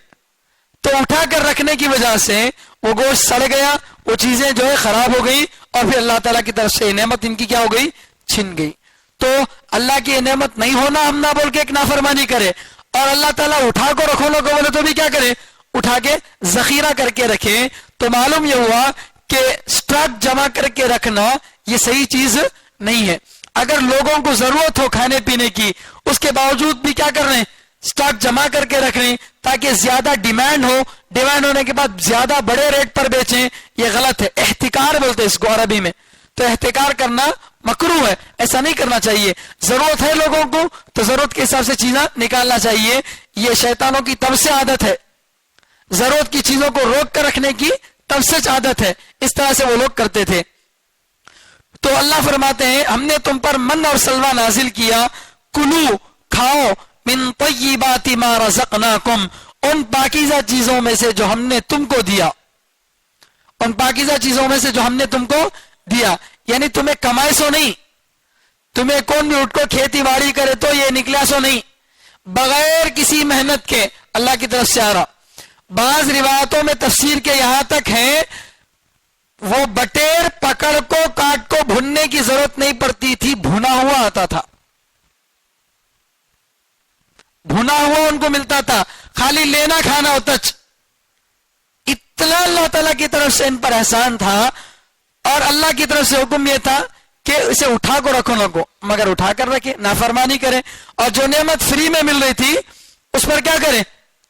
تو اٹھا کر رکھنے کی وجہ سے وہ گوشت سڑ گیا, وہ چیزیں جو ہے خراب ہو گئی, اور پھر اللہ تعالیٰ کی طرف سے یہ نعمت ان کی کیا ہو گئی, چھن گئی. تو اللہ کی یہ نعمت نہیں ہونا ہم نہ بول کے ایک نافرمانی کرے, اور اللہ تعالیٰ اٹھا کو رکھو لو کو بولے تو بھی کیا کرے, اٹھا کے ذخیرہ کر کے رکھے. تو معلوم یہ ہوا کہ سٹاک جمع کر کے رکھنا یہ صحیح چیز نہیں ہے. اگر لوگوں کو ضرورت ہو کھانے پینے کی, اس کے باوجود بھی کیا کر رہے ہیں, سٹاک جمع کر کے رکھ رہے ہیں تاکہ زیادہ ڈیمانڈ ہو, ڈیمانڈ ہونے کے بعد زیادہ بڑے ریٹ پر بیچیں, یہ غلط ہے. احتکار بولتے ہیں اس کو عربی میں, تو احتکار کرنا مکروہ ہے, ایسا نہیں کرنا چاہیے. ضرورت ہے لوگوں کو تو ضرورت کے حساب سے چیزیں نکالنا چاہیے. یہ شیطانوں کی تب سے عادت ہے, ضرورت کی چیزوں کو روک کر رکھنے کی تب سے عادت ہے, اس طرح سے وہ لوگ کرتے تھے. تو اللہ فرماتے ہیں ہم نے تم پر من اور سلوہ نازل کیا, کلو کھاؤ, من طیبات ما رزقناکم, ان پاکیزہ چیزوں میں سے جو ہم نے تم کو دیا, ان پاکیزہ چیزوں میں سے جو ہم نے تم کو دیا. یعنی تمہیں کمائے سو نہیں, تمہیں کون بھی اٹھ کو کھیتی باڑی کرے تو یہ نکلا سو نہیں, بغیر کسی محنت کے اللہ کی طرف سے آ رہا. بعض روایتوں میں تفسیر کے یہاں تک ہیں وہ بٹیر پکڑ کو کاٹ کو بھننے کی ضرورت نہیں پڑتی تھی, بھنا ہوا آتا تھا, بھنا ہوا ان کو ملتا تھا, خالی لینا کھانا ہوتا. اتنا اللہ تعالیٰ کی طرف سے ان پر احسان تھا, اور اللہ کی طرف سے حکم یہ تھا کہ اسے اٹھا کو رکھو نہ کو, مگر اٹھا کر رکھے, نافرمانی کرے. اور جو نعمت فری میں مل رہی تھی اس پر کیا کرے,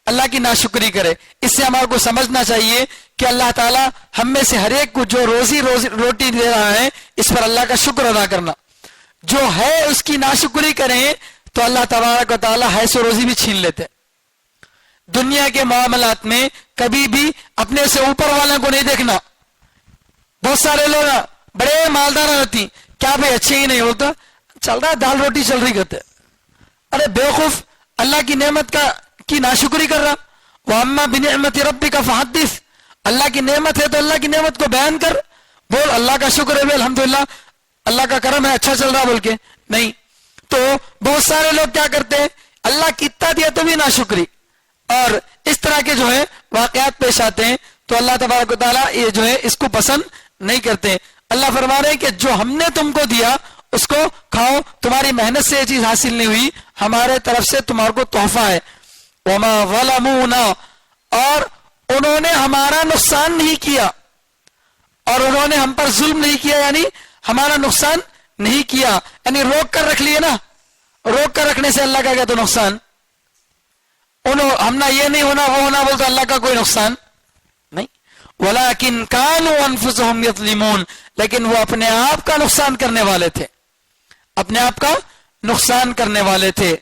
اللہ کی ناشکری کرے. اس سے ہمارے کو سمجھنا چاہیے کہ اللہ تعالیٰ ہم میں سے ہر ایک کو جو روٹی دے رہا ہے اس پر اللہ کا شکر ادا کرنا. جو ہے اس کی ناشکری کریں تو اللہ تبارک و تعالیٰ ہے سو روزی بھی چھین لیتے. دنیا کے معاملات میں کبھی بھی اپنے سے اوپر والوں کو نہیں دیکھنا. بہت سارے لوگ بڑے مالدار رہتی, کیا بھائی اچھے ہی نہیں ہوتا, چل رہا دال روٹی چل رہی کرتے. ارے بیوقوف, اللہ کی نعمت کی ناشکری کر رہا. وَأَمَّا بِنِعْمَةِ رَبِّكَ فَحَدِّثْ, اللہ کی نعمت ہے تو اللہ کی نعمت کو بیان کر, بول اللہ کا شکر ہے الحمدللہ, اللہ کا کرم ہے, اچھا چل رہا بول کے نہیں. تو بہت سارے لوگ کیا کرتے ہیں, اللہ کتنا دیا تو بھی ناشکری, اور اس طرح کے جو ہے واقعات پیش آتے ہیں. تو اللہ تبارک و تعالیٰ یہ جو ہے اس کو پسند نہیں کرتے. اللہ فرما رہے ہیں کہ جو ہم نے تم کو دیا اس کو کھاؤ, تمہاری محنت سے یہ چیز حاصل نہیں ہوئی, ہمارے طرف سے تمہارے کو تحفہ ہے. وَمَا ظَلَمُونَا, اور انہوں نے ہمارا نقصان نہیں کیا, اور انہوں نے ہم پر ظلم نہیں کیا, یعنی ہمارا نقصان نہیں کیا, یعنی روک کر رکھ لیے نا. روک کر رکھنے سے اللہ کا کیا تو نقصان, ہم نہ یہ نہیں ہونا وہ ہونا بولتے اللہ کا کوئی نقصان نہیں. وَلَكِنْ كَانُوا أَنفُسَهُمْ يَظْلِمُونَ, لیکن وہ اپنے آپ کا نقصان کرنے والے تھے, اپنے آپ کا نقصان کرنے والے تھے.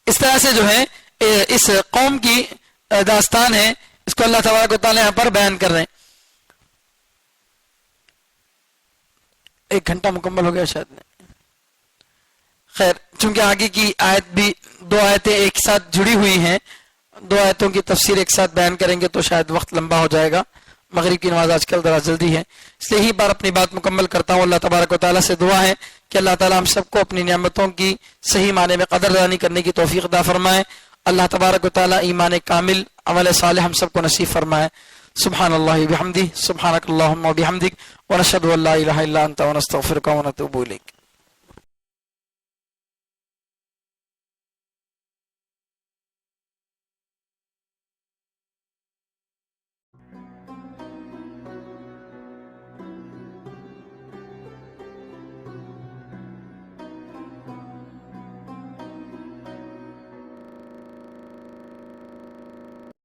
اس طرح سے جو ہے اس قوم کی داستان ہے, اس کو اللہ تبارک و تعالیٰ یہاں پر بیان کر رہے ہیں. 1 گھنٹہ مکمل ہو گیا شاید نہیں. خیر, چونکہ آگے کی آیت بھی 2 آیتیں ایک ساتھ جڑی ہوئی ہیں, 2 آیتوں کی تفسیر ایک ساتھ بیان کریں گے تو شاید وقت لمبا ہو جائے گا. مغرب کی نماز آج کل ذرا جلدی ہے, اس لیے ہی بار اپنی بات مکمل کرتا ہوں. اللہ تبارک و تعالیٰ سے دعا ہے کہ اللہ تعالیٰ ہم سب کو اپنی نعمتوں کی صحیح معنی میں قدردانی کرنے کی توفیق عطا فرمائے. اللہ تبارک و تعالیٰ ایمان کامل, عمل صالح ہم سب کو نصیب فرمائے. سبحان اللہ بحمدہ, سبحانک اللہم و بحمدک, ونشہد ان لا الہ الا انت ونستغفرک ونتوب الیک.